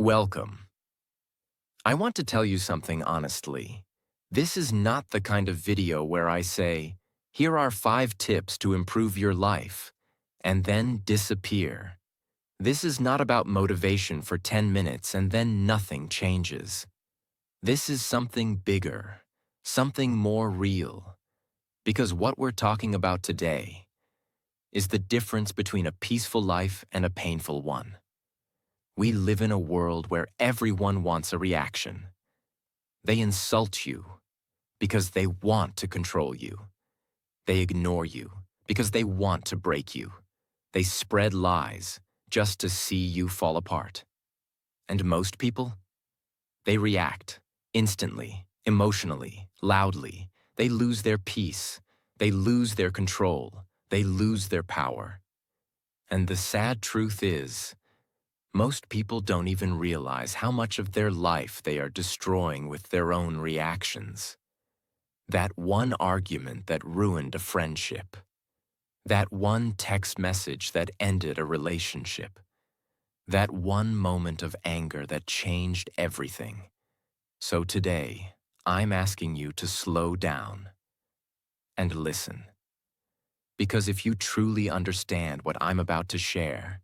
Welcome. I want to tell you something honestly. This is not the kind of video where I say, here are 5 tips to improve your life, and then disappear. This is not about motivation for 10 minutes and then nothing changes. This is something bigger, something more real. Because what we're talking about today is the difference between a peaceful life and a painful one. We live in a world where everyone wants a reaction. They insult you because they want to control you. They ignore you because they want to break you. They spread lies just to see you fall apart. And most people? They react instantly, emotionally, loudly. They lose their peace. They lose their control. They lose their power. And the sad truth is, most people don't even realize how much of their life they are destroying with their own reactions. That one argument that ruined a friendship. That one text message that ended a relationship. That one moment of anger that changed everything. So today, I'm asking you to slow down and listen. Because if you truly understand what I'm about to share,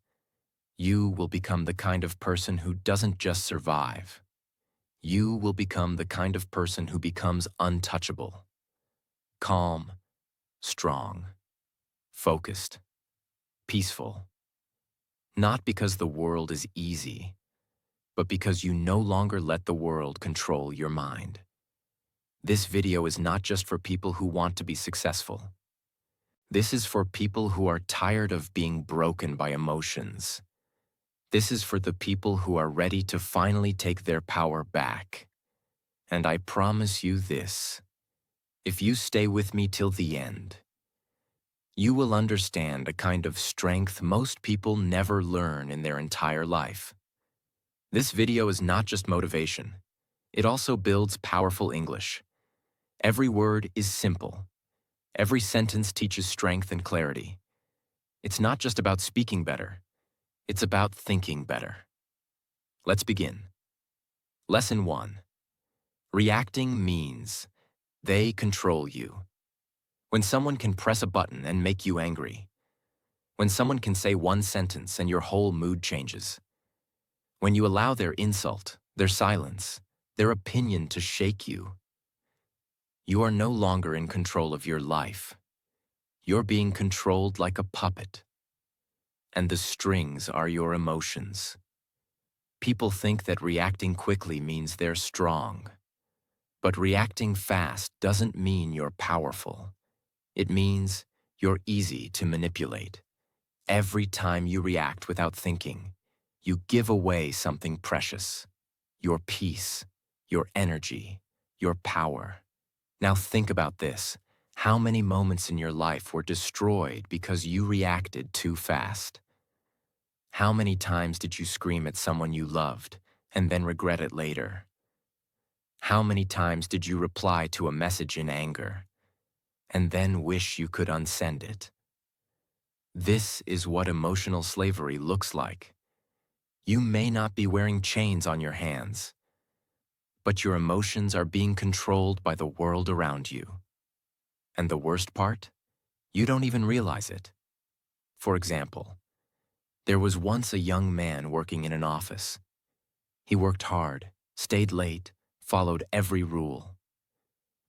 you will become the kind of person who doesn't just survive. You will become the kind of person who becomes untouchable, calm, strong, focused, peaceful. Not because the world is easy, but because you no longer let the world control your mind. This video is not just for people who want to be successful. This is for people who are tired of being broken by emotions. This is for the people who are ready to finally take their power back. And I promise you this, if you stay with me till the end, you will understand a kind of strength most people never learn in their entire life. This video is not just motivation. It also builds powerful English. Every word is simple. Every sentence teaches strength and clarity. It's not just about speaking better. It's about thinking better. Let's begin. Lesson 1. Reacting means they control you. When someone can press a button and make you angry. When someone can say one sentence and your whole mood changes. When you allow their insult, their silence, their opinion to shake you. You are no longer in control of your life. You're being controlled like a puppet. And the strings are your emotions. People think that reacting quickly means they're strong. But reacting fast doesn't mean you're powerful. It means you're easy to manipulate. Every time you react without thinking, you give away something precious. Your peace, your energy, your power. Now think about this. How many moments in your life were destroyed because you reacted too fast? How many times did you scream at someone you loved and then regret it later? How many times did you reply to a message in anger and then wish you could unsend it? This is what emotional slavery looks like. You may not be wearing chains on your hands, but your emotions are being controlled by the world around you. And the worst part? You don't even realize it. For example, there was once a young man working in an office. He worked hard, stayed late, followed every rule.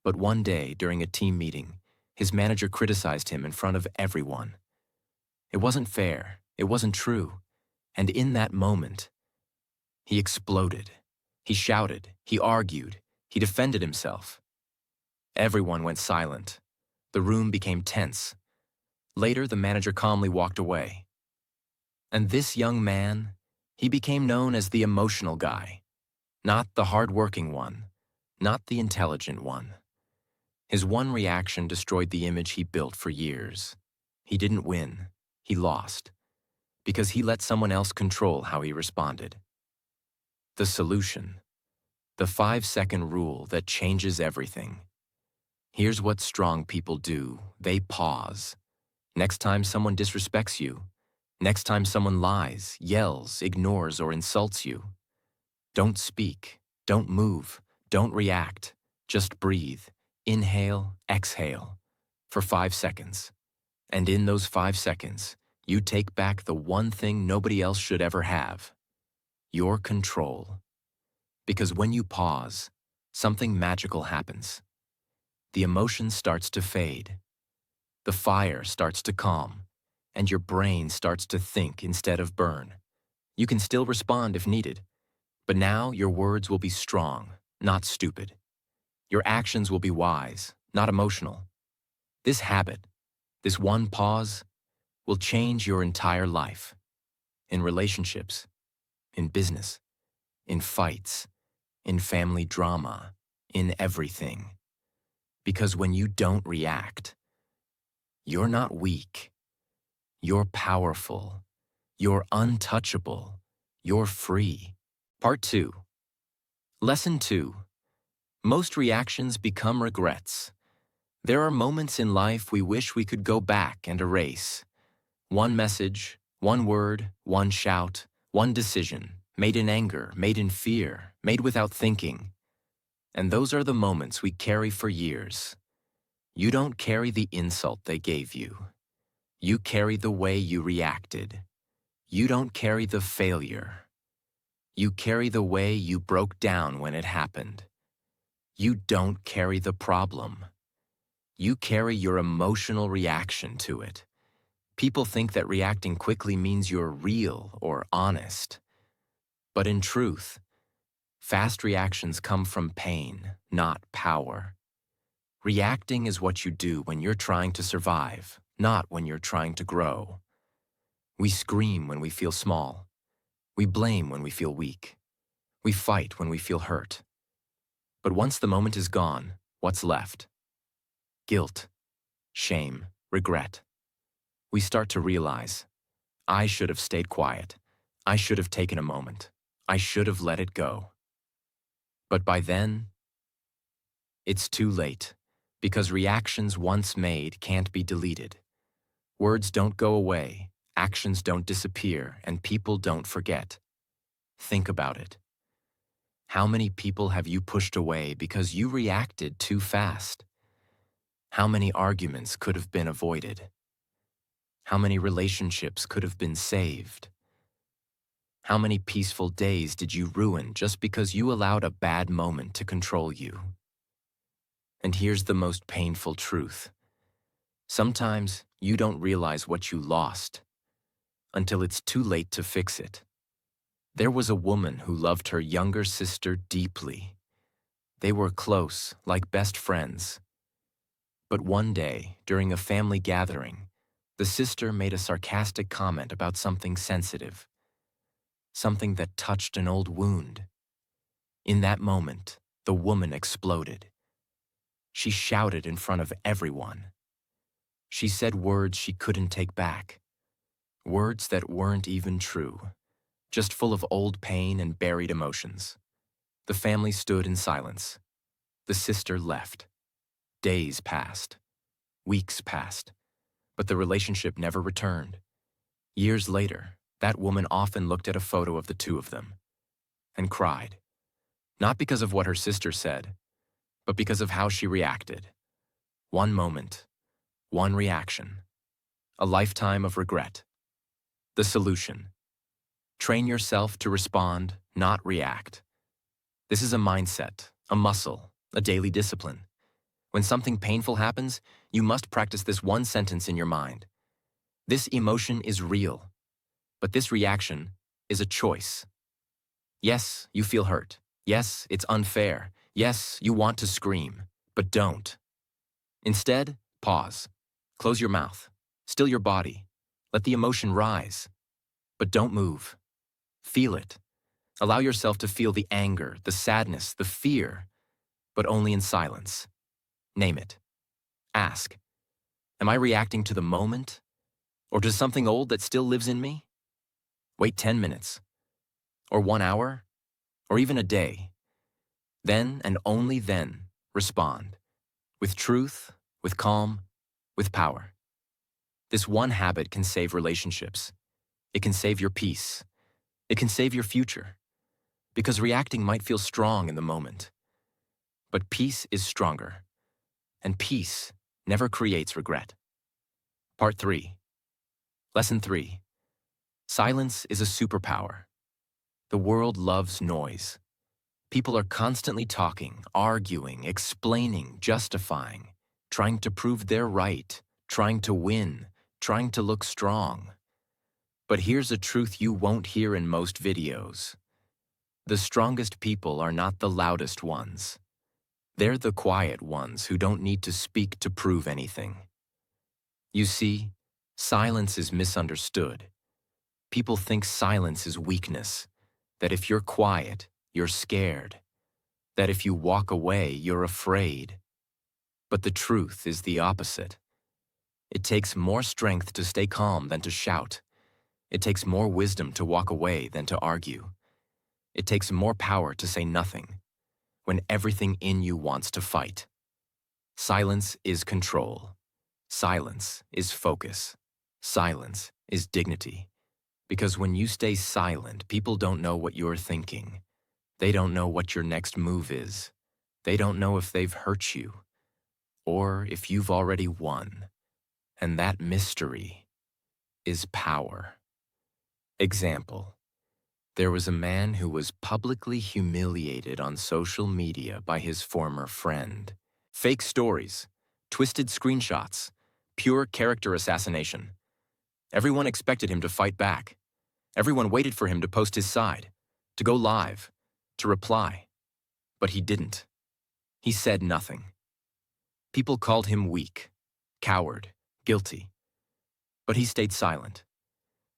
But one day, during a team meeting, his manager criticized him in front of everyone. It wasn't fair, it wasn't true, and in that moment, he exploded. He shouted, he argued, he defended himself. Everyone went silent. The room became tense. Later, the manager calmly walked away. And this young man, he became known as the emotional guy, not the hard-working one, not the intelligent one. His one reaction destroyed the image he built for years. He didn't win, he lost, because he let someone else control how he responded. The solution, the 5-second rule that changes everything. Here's what strong people do. They pause. Next time someone disrespects you, next time someone lies, yells, ignores, or insults you, Don't speak, don't move, don't react. Just breathe. Inhale, exhale for 5 seconds. And in those 5 seconds, you take back the one thing nobody else should ever have: your control. Because when you pause, something magical happens. The emotion starts to fade. The fire starts to calm, and your brain starts to think instead of burn. You can still respond if needed, but now your words will be strong, not stupid. Your actions will be wise, not emotional. This habit, this one pause, will change your entire life. In relationships, in business, in fights, in family drama, in everything. Because when you don't react, you're not weak. You're powerful. You're untouchable. You're free. Part 2. Lesson 2. Most reactions become regrets. There are moments in life we wish we could go back and erase. One message, one word, one shout, one decision, made in anger, made in fear, made without thinking. And those are the moments we carry for years. You don't carry the insult they gave you. You carry the way you reacted. You don't carry the failure. You carry the way you broke down when it happened. You don't carry the problem. You carry your emotional reaction to it. People think that reacting quickly means you're real or honest. But in truth, fast reactions come from pain, not power. Reacting is what you do when you're trying to survive, not when you're trying to grow. We scream when we feel small. We blame when we feel weak. We fight when we feel hurt. But once the moment is gone, what's left? Guilt, shame, regret. We start to realize, I should have stayed quiet. I should have taken a moment. I should have let it go. But by then, it's too late, because reactions once made can't be deleted. Words don't go away, actions don't disappear, and people don't forget. Think about it. How many people have you pushed away because you reacted too fast? How many arguments could have been avoided? How many relationships could have been saved? How many peaceful days did you ruin just because you allowed a bad moment to control you? And here's the most painful truth. Sometimes you don't realize what you lost until it's too late to fix it. There was a woman who loved her younger sister deeply. They were close, like best friends. But one day, during a family gathering, the sister made a sarcastic comment about something sensitive, something that touched an old wound. In that moment, the woman exploded. She shouted in front of everyone. She said words she couldn't take back, words that weren't even true, just full of old pain and buried emotions. The family stood in silence. The sister left. Days passed. Weeks passed. But the relationship never returned. Years later, that woman often looked at a photo of the two of them and cried, not because of what her sister said, but because of how she reacted. One moment, one reaction, a lifetime of regret. The solution: train yourself to respond, not react. This is a mindset, a muscle, a daily discipline. When something painful happens, you must practice this one sentence in your mind. This emotion is real, but this reaction is a choice. Yes, you feel hurt. Yes, it's unfair. Yes, you want to scream, but don't. Instead, pause. Close your mouth. Still your body. Let the emotion rise. But don't move. Feel it. Allow yourself to feel the anger, the sadness, the fear, but only in silence. Name it. Ask, am I reacting to the moment or to something old that still lives in me? Wait 10 minutes, or 1 hour, or even a day. Then and only then respond. With truth, with calm, with power. This one habit can save relationships. It can save your peace. It can save your future. because reacting might feel strong in the moment. But peace is stronger, and peace never creates regret. Part 3. Lesson 3. Silence is a superpower. The world loves noise. People are constantly talking, arguing, explaining, justifying, trying to prove they're right, trying to win, trying to look strong. But here's a truth you won't hear in most videos. The strongest people are not the loudest ones. They're the quiet ones who don't need to speak to prove anything. You see, silence is misunderstood. People think silence is weakness, that if you're quiet, you're scared, that if you walk away, you're afraid. But the truth is the opposite. It takes more strength to stay calm than to shout. It takes more wisdom to walk away than to argue. It takes more power to say nothing when everything in you wants to fight. Silence is control. Silence is focus. Silence is dignity. Because when you stay silent, people don't know what you're thinking. They don't know what your next move is. They don't know if they've hurt you, or if you've already won. And that mystery is power. Example: there was a man who was publicly humiliated on social media by his former friend. Fake stories, twisted screenshots, pure character assassination. Everyone expected him to fight back. Everyone waited for him to post his side, to go live, to reply. But he didn't. He said nothing. People called him weak, coward, guilty. But he stayed silent.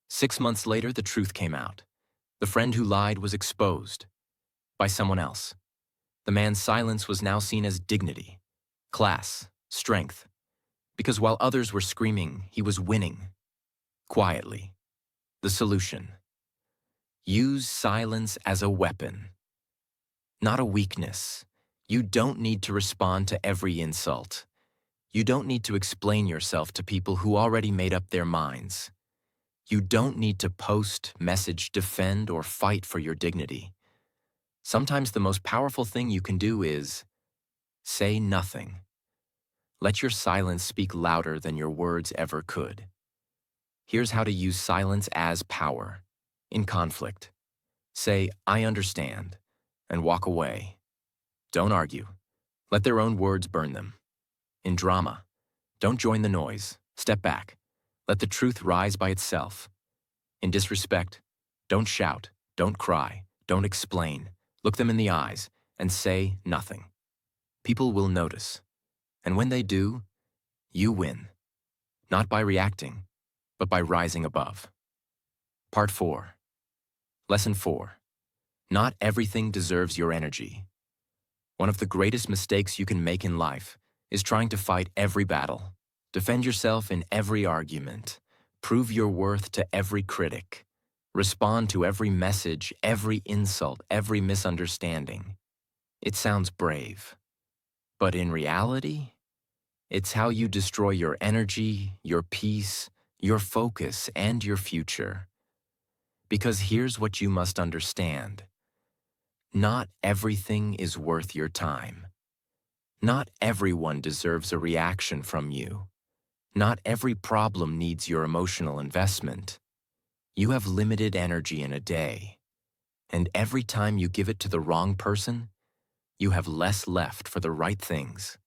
6 months later, the truth came out. The friend who lied was exposed by someone else. The man's silence was now seen as dignity, class, strength. Because while others were screaming, he was winning. Quietly. The solution: use silence as a weapon, not a weakness. You don't need to respond to every insult. You don't need to explain yourself to people who already made up their minds. You don't need to post, message, defend, or fight for your dignity. Sometimes the most powerful thing you can do is say nothing. Let your silence speak louder than your words ever could. Here's how to use silence as power. In conflict, say, "I understand," and walk away. Don't argue. Let their own words burn them. In drama, don't join the noise. Step back. Let the truth rise by itself. In disrespect, don't shout, don't cry, don't explain. Look them in the eyes and say nothing. People will notice. And when they do, you win. Not by reacting, but by rising above. Part 4. Lesson 4. Not everything deserves your energy. One of the greatest mistakes you can make in life is trying to fight every battle, defend yourself in every argument, prove your worth to every critic, respond to every message, every insult, every misunderstanding. It sounds brave, but in reality, it's how you destroy your energy, your peace, your focus, and your future. Because here's what you must understand. Not everything is worth your time. Not everyone deserves a reaction from you. Not every problem needs your emotional investment. You have limited energy in a day, and every time you give it to the wrong person, you have less left for the right things.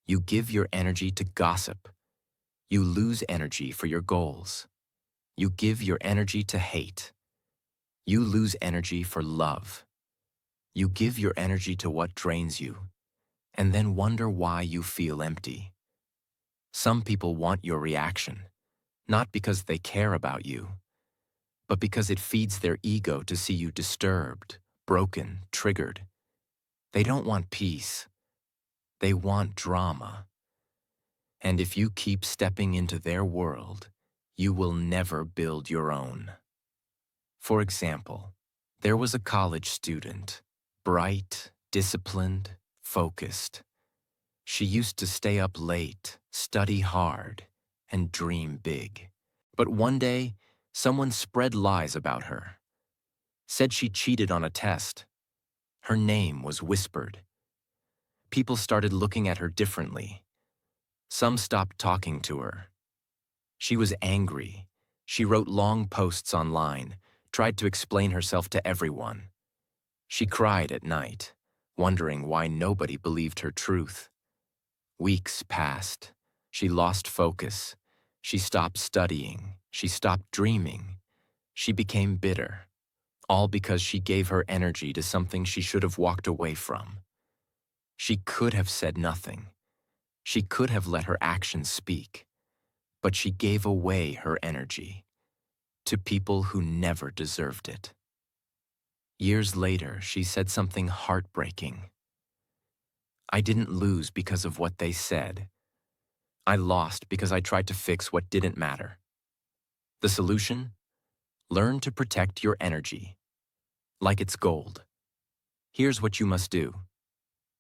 You give your energy to gossip. You lose energy for your goals. You give your energy to hate. You lose energy for love. You give your energy to what drains you, and then wonder why you feel empty. Some people want your reaction, not because they care about you, but because it feeds their ego to see you disturbed, broken, triggered. They don't want peace. They want drama. And if you keep stepping into their world, you will never build your own. For example, there was a college student, bright, disciplined, focused. She used to stay up late, study hard, and dream big. But one day, someone spread lies about her. said she cheated on a test. Her name was whispered. People started looking at her differently. Some stopped talking to her. She was angry. She wrote long posts online, tried to explain herself to everyone. She cried at night, wondering why nobody believed her truth. Weeks passed. She lost focus. She stopped studying. She stopped dreaming. She became bitter, all because she gave her energy to something she should have walked away from. She could have said nothing. She could have let her actions speak. But she gave away her energy to people who never deserved it. Years later, she said something heartbreaking. I didn't lose because of what they said. I lost because I tried to fix what didn't matter. The solution? Learn to protect your energy, like it's gold. Here's what you must do.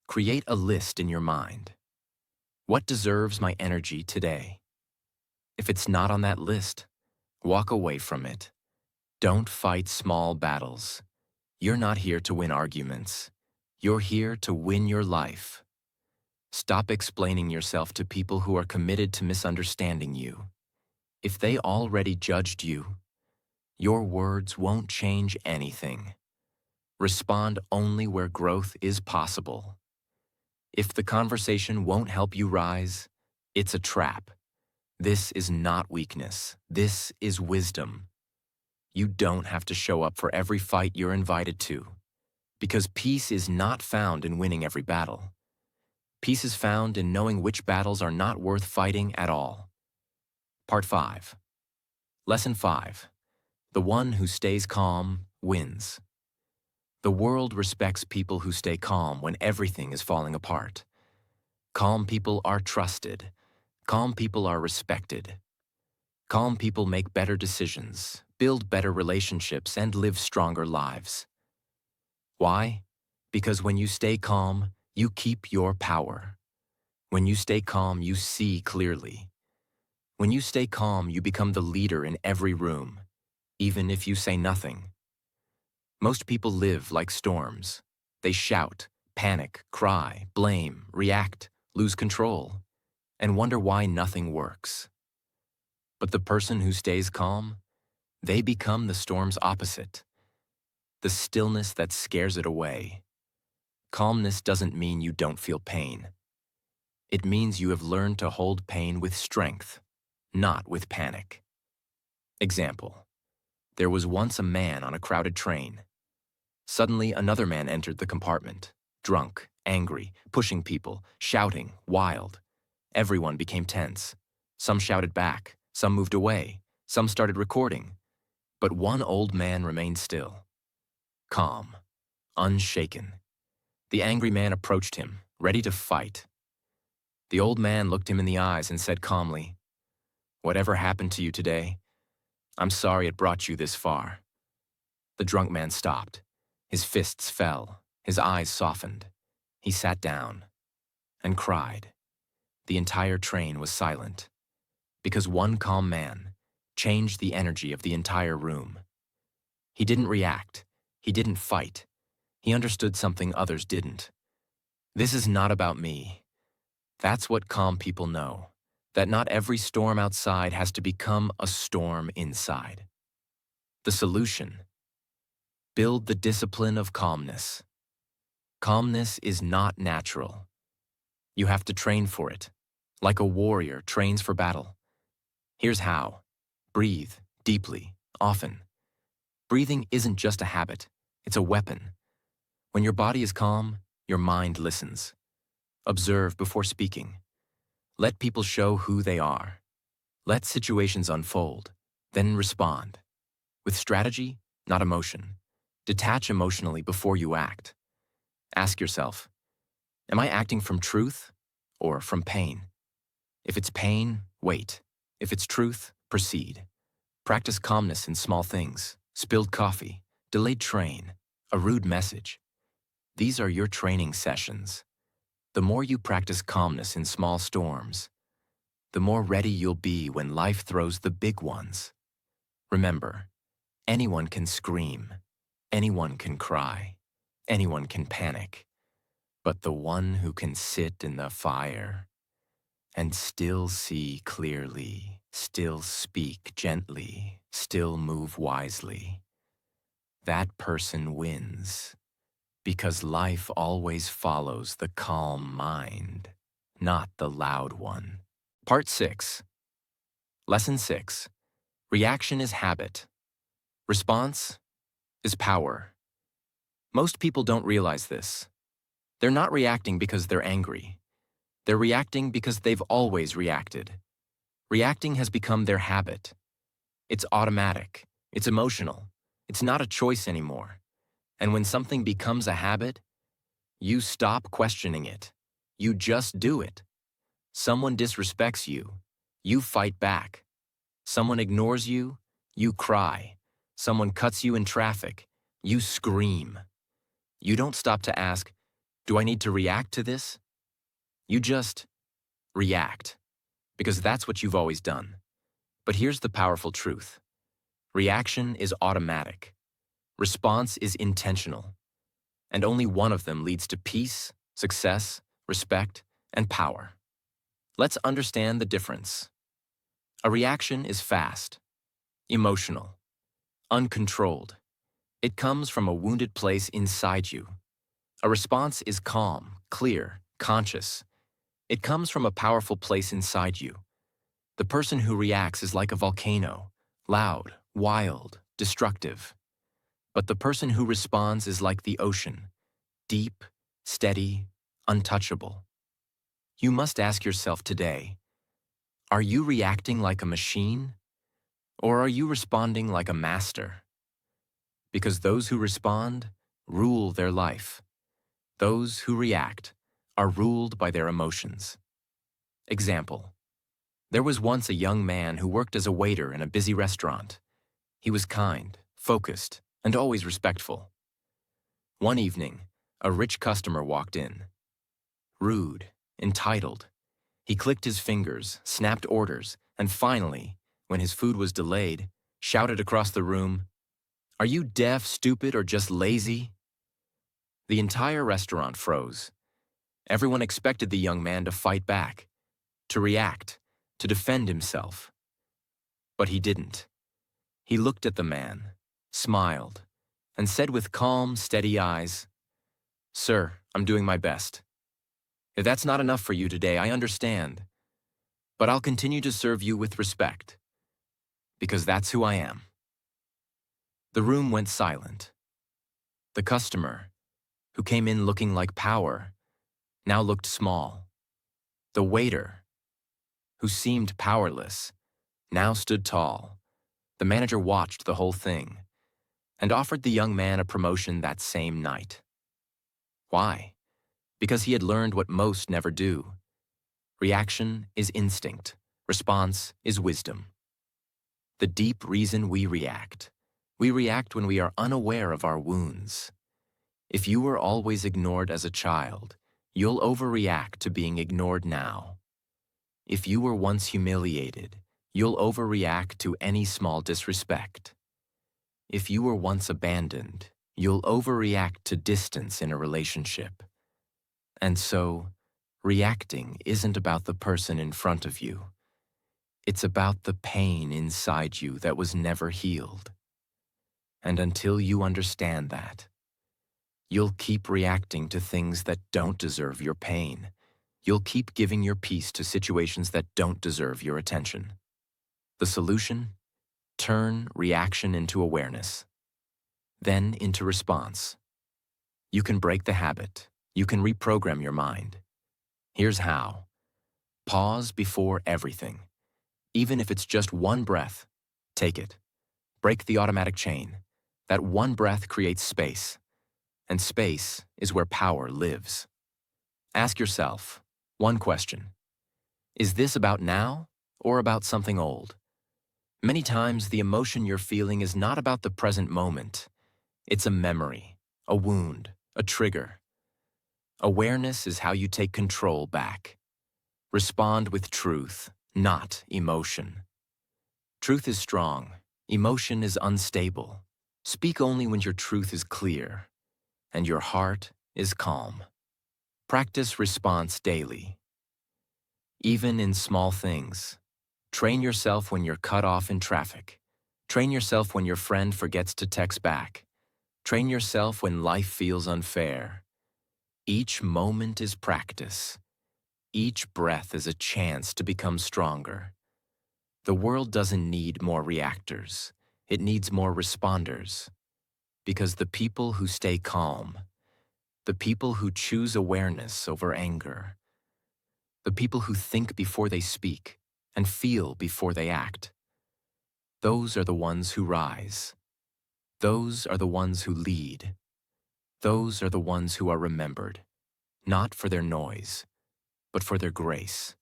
Create a list in your mind. What deserves my energy today? If it's not on that list, walk away from it. Don't fight small battles. You're not here to win arguments. You're here to win your life. Stop explaining yourself to people who are committed to misunderstanding you. If they already judged you, your words won't change anything. Respond only where growth is possible. If the conversation won't help you rise, it's a trap. This is not weakness. This is wisdom. You don't have to show up for every fight you're invited to, because peace is not found in winning every battle. Peace is found in knowing which battles are not worth fighting at all. Part 5. Lesson 5. The one who stays calm wins. The world respects people who stay calm when everything is falling apart. Calm people are trusted. Calm people are respected. Calm people make better decisions, build better relationships, and live stronger lives. Why? Because when you stay calm, you keep your power. When you stay calm, you see clearly. When you stay calm, you become the leader in every room, even if you say nothing. Most people live like storms. They shout, panic, cry, blame, react, lose control, and wonder why nothing works. But the person who stays calm, they become the storm's opposite, the stillness that scares it away. Calmness doesn't mean you don't feel pain. It means you have learned to hold pain with strength, not with panic. Example: there was once a man on a crowded train. Suddenly, another man entered the compartment, drunk, angry, pushing people, shouting, wild. Everyone became tense. Some shouted back, some moved away, some started recording. But one old man remained still, calm, unshaken. The angry man approached him, ready to fight. The old man looked him in the eyes and said calmly, "Whatever happened to you today, I'm sorry it brought you this far." The drunk man stopped. His fists fell. His eyes softened. He sat down and cried. The entire train was silent, because one calm man changed the energy of the entire room. He didn't react. He didn't fight. He understood something others didn't. This is not about me. That's what calm people know, that not every storm outside has to become a storm inside. The solution: build the discipline of calmness. Calmness is not natural. You have to train for it, like a warrior trains for battle. Here's how. Breathe deeply, often. Breathing isn't just a habit, it's a weapon. When your body is calm, your mind listens. Observe before speaking. Let people show who they are. Let situations unfold, then respond. With strategy, not emotion. Detach emotionally before you act. Ask yourself, am I acting from truth or from pain? If it's pain, wait. If it's truth, proceed. Practice calmness in small things: spilled coffee, delayed train, a rude message. These are your training sessions. The more you practice calmness in small storms, the more ready you'll be when life throws the big ones. Remember, anyone can scream. Anyone can cry. Anyone can panic. But the one who can sit in the fire and still see clearly, still speak gently, still move wisely, that person wins. Because life always follows the calm mind, not the loud one. Part 6. Lesson 6. Reaction is habit. Response is power. Most people don't realize this. They're not reacting because they're angry. They're reacting because they've always reacted. Reacting has become their habit. It's automatic. It's emotional. It's not a choice anymore. And when something becomes a habit, you stop questioning it. You just do it. Someone disrespects you. You fight back. Someone ignores you. You cry. Someone cuts you in traffic. You scream. You don't stop to ask, do I need to react to this? You just react, because that's what you've always done. But here's the powerful truth. Reaction is automatic. Response is intentional. And only one of them leads to peace, success, respect, and power. Let's understand the difference. A reaction is fast, emotional, uncontrolled. It comes from a wounded place inside you. A response is calm, clear, conscious. It comes from a powerful place inside you. The person who reacts is like a volcano, loud, wild, destructive. But the person who responds is like the ocean, deep, steady, untouchable. You must ask yourself today, are you reacting like a machine, or are you responding like a master? Because those who respond rule their life. Those who react are ruled by their emotions. Example: there was once a young man who worked as a waiter in a busy restaurant. He was kind, focused, and always respectful. One evening, a rich customer walked in. Rude, entitled. He clicked his fingers, snapped orders, and finally, when his food was delayed, shouted across the room, "Are you deaf, stupid, or just lazy?" The entire restaurant froze. Everyone expected the young man to fight back, to react, to defend himself. But he didn't. He looked at the man, smiled, and said with calm, steady eyes, "Sir, I'm doing my best. If that's not enough for you today, I understand. But I'll continue to serve you with respect, because that's who I am." The room went silent. The customer, who came in looking like power, now looked small. The waiter, who seemed powerless, now stood tall. The manager watched the whole thing and offered the young man a promotion that same night. Why? Because he had learned what most never do. Reaction is instinct. Response is wisdom. The deep reason we react when we are unaware of our wounds. If you were always ignored as a child, you'll overreact to being ignored now. If you were once humiliated, you'll overreact to any small disrespect. If you were once abandoned, you'll overreact to distance in a relationship. And so, reacting isn't about the person in front of you. It's about the pain inside you that was never healed. And until you understand that, you'll keep reacting to things that don't deserve your pain. You'll keep giving your peace to situations that don't deserve your attention. The solution? Turn reaction into awareness, then into response. You can break the habit. You can reprogram your mind. Here's how. Pause before everything. Even if it's just one breath, take it. Break the automatic chain. That one breath creates space. And space is where power lives. Ask yourself one question. Is this about now or about something old? Many times, the emotion you're feeling is not about the present moment. It's a memory, a wound, a trigger. Awareness is how you take control back. Respond with truth, not emotion. Truth is strong. Emotion is unstable. Speak only when your truth is clear and your heart is calm. Practice response daily, even in small things. Train yourself when you're cut off in traffic. Train yourself when your friend forgets to text back. Train yourself when life feels unfair. Each moment is practice. Each breath is a chance to become stronger. The world doesn't need more reactors. It needs more responders. Because the people who stay calm, the people who choose awareness over anger, the people who think before they speak and feel before they act, those are the ones who rise. Those are the ones who lead. Those are the ones who are remembered, not for their noise, but for their grace.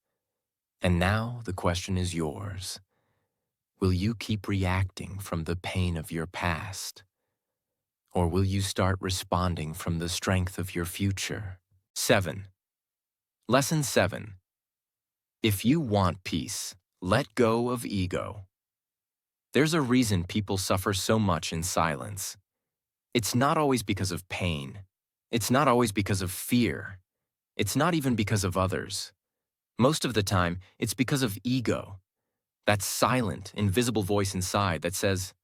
And now the question is yours. Will you keep reacting from the pain of your past? Or will you start responding from the strength of your future? 7. Lesson 7. If you want peace, let go of ego. There's a reason people suffer so much in silence. It's not always because of pain. It's not always because of fear. It's not even because of others. Most of the time, it's because of ego. That silent, invisible voice inside that says,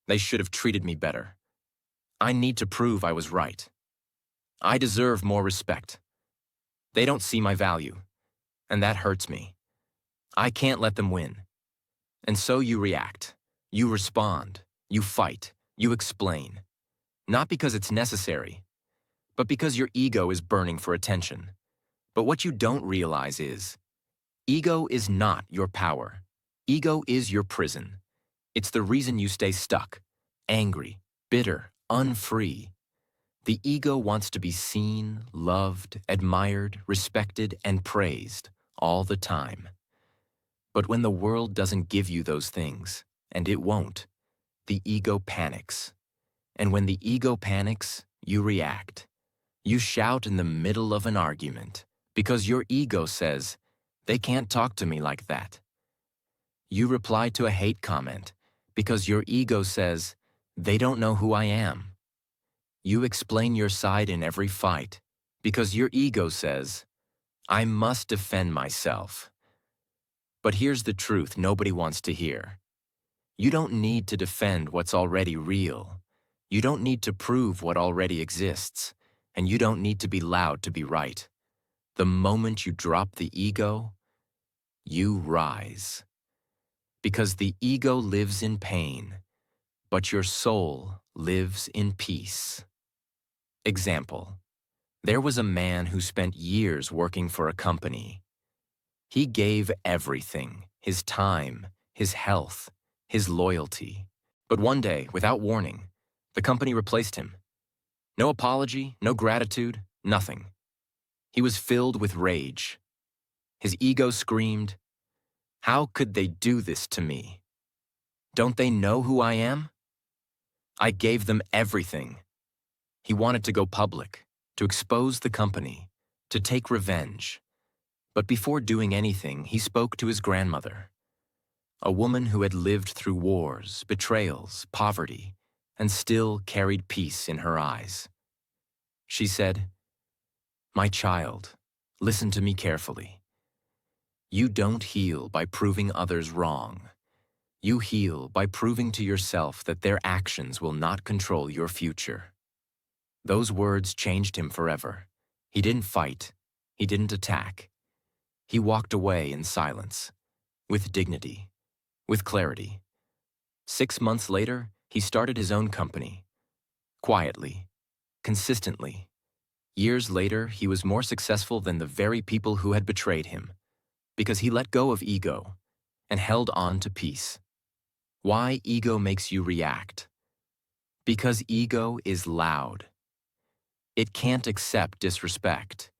they should have treated me better. I need to prove I was right. I deserve more respect. They don't see my value, and that hurts me. I can't let them win. And so you react, you respond, you fight, you explain. Not because it's necessary, but because your ego is burning for attention. But what you don't realize is, ego is not your power. Ego is your prison. It's the reason you stay stuck, angry, bitter, unfree. The ego wants to be seen, loved, admired, respected, and praised all the time. But when the world doesn't give you those things, and it won't, the ego panics. And when the ego panics, you react. You shout in the middle of an argument because your ego says, they can't talk to me like that. You reply to a hate comment because your ego says, they don't know who I am. You explain your side in every fight because your ego says, I must defend myself. But here's the truth nobody wants to hear. You don't need to defend what's already real. You don't need to prove what already exists. And you don't need to be loud to be right. The moment you drop the ego, you rise. Because the ego lives in pain, but your soul lives in peace. Example. There was a man who spent years working for a company. He gave everything, his time, his health, his loyalty. But one day, without warning, the company replaced him. No apology, no gratitude, nothing. He was filled with rage. His ego screamed, how could they do this to me? Don't they know who I am? I gave them everything. He wanted to go public, to expose the company, to take revenge. But before doing anything, he spoke to his grandmother, a woman who had lived through wars, betrayals, poverty, and still carried peace in her eyes. She said, my child, listen to me carefully. You don't heal by proving others wrong. You heal by proving to yourself that their actions will not control your future. Those words changed him forever. He didn't fight. He didn't attack. He walked away in silence, with dignity, with clarity. 6 months later, he started his own company. Quietly, consistently. Years later, he was more successful than the very people who had betrayed him, because he let go of ego and held on to peace. Why ego makes you react? Because ego is loud. It can't accept disrespect.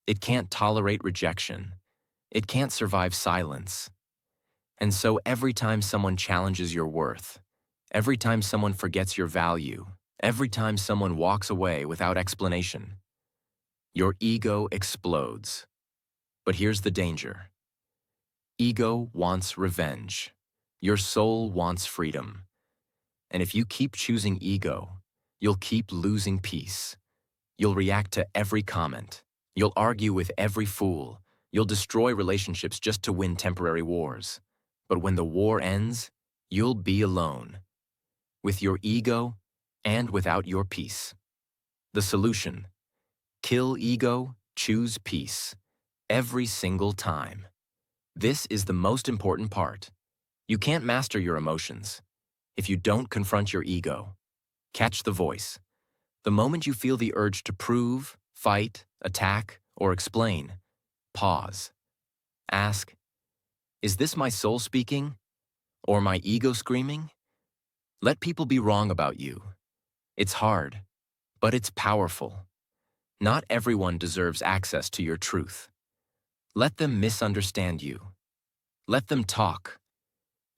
It can't tolerate rejection. It can't survive silence. And so every time someone challenges your worth, every time someone forgets your value, every time someone walks away without explanation, your ego explodes. But here's the danger. Ego wants revenge. Your soul wants freedom. And if you keep choosing ego, you'll keep losing peace. You'll react to every comment. You'll argue with every fool. You'll destroy relationships just to win temporary wars. But when the war ends, you'll be alone, with your ego and without your peace. The solution: kill ego, choose peace. Every single time. This is the most important part. You can't master your emotions if you don't confront your ego. Catch the voice. The moment you feel the urge to prove, fight, attack, or explain, pause. Ask, is this my soul speaking? Or my ego screaming? Let people be wrong about you. It's hard, but it's powerful. Not everyone deserves access to your truth. Let them misunderstand you. Let them talk.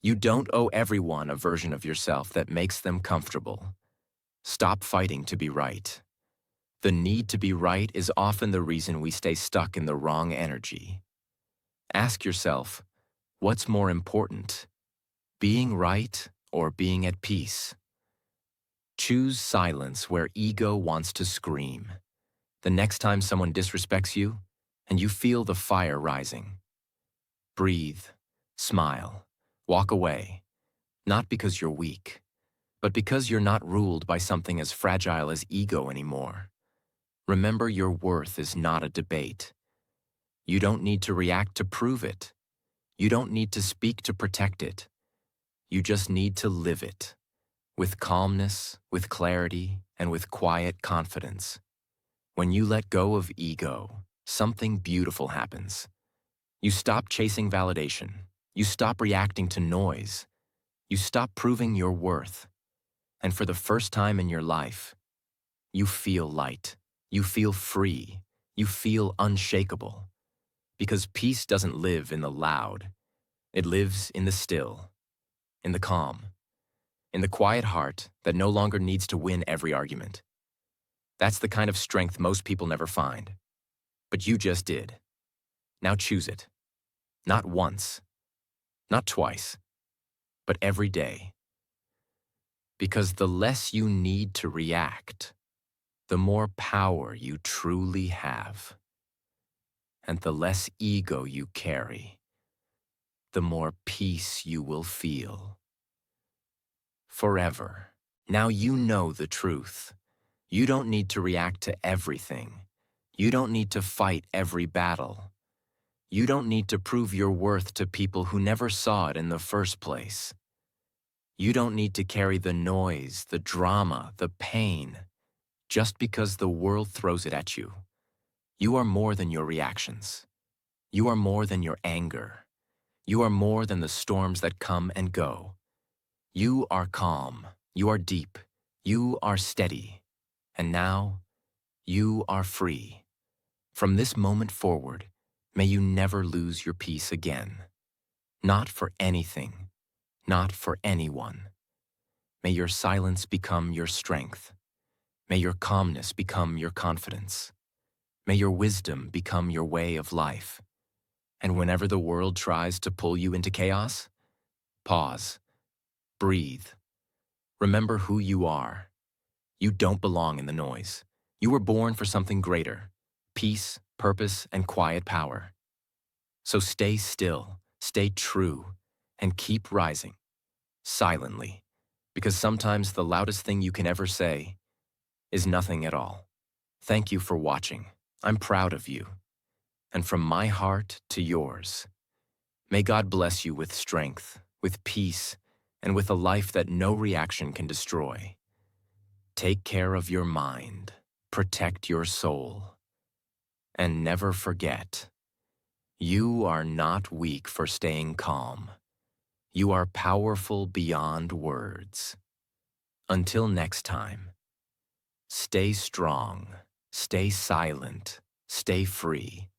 You don't owe everyone a version of yourself that makes them comfortable. Stop fighting to be right. The need to be right is often the reason we stay stuck in the wrong energy. Ask yourself, what's more important? Being right or being at peace? Choose silence where ego wants to scream. The next time someone disrespects you and you feel the fire rising, breathe, smile, walk away, not because you're weak, but because you're not ruled by something as fragile as ego anymore. Remember, your worth is not a debate. You don't need to react to prove it. You don't need to speak to protect it. You just need to live it, with calmness, with clarity, and with quiet confidence. When you let go of ego, something beautiful happens. You stop chasing validation. You stop reacting to noise. You stop proving your worth. And for the first time in your life, you feel light. You feel free. You feel unshakable. Because peace doesn't live in the loud. It lives in the still, in the calm, in the quiet heart that no longer needs to win every argument. That's the kind of strength most people never find. But you just did. Now choose it. Not once, not twice, but every day. Because the less you need to react, the more power you truly have. And the less ego you carry, the more peace you will feel. Forever. Now you know the truth. You don't need to react to everything. You don't need to fight every battle. You don't need to prove your worth to people who never saw it in the first place. You don't need to carry the noise, the drama, the pain, just because the world throws it at you. You are more than your reactions. You are more than your anger. You are more than the storms that come and go. You are calm. You are deep. You are steady. And now, you are free. From this moment forward, may you never lose your peace again. Not for anything. Not for anyone. May your silence become your strength. May your calmness become your confidence. May your wisdom become your way of life. And whenever the world tries to pull you into chaos, pause, breathe. Remember who you are. You don't belong in the noise. You were born for something greater: peace, purpose, and quiet power. So stay still, stay true, and keep rising, silently, because sometimes the loudest thing you can ever say is nothing at all. Thank you for watching. I'm proud of you. And from my heart to yours, may God bless you with strength, with peace, and with a life that no reaction can destroy. Take care of your mind, protect your soul, and never forget, you are not weak for staying calm. You are powerful beyond words. Until next time, stay strong, stay silent, stay free,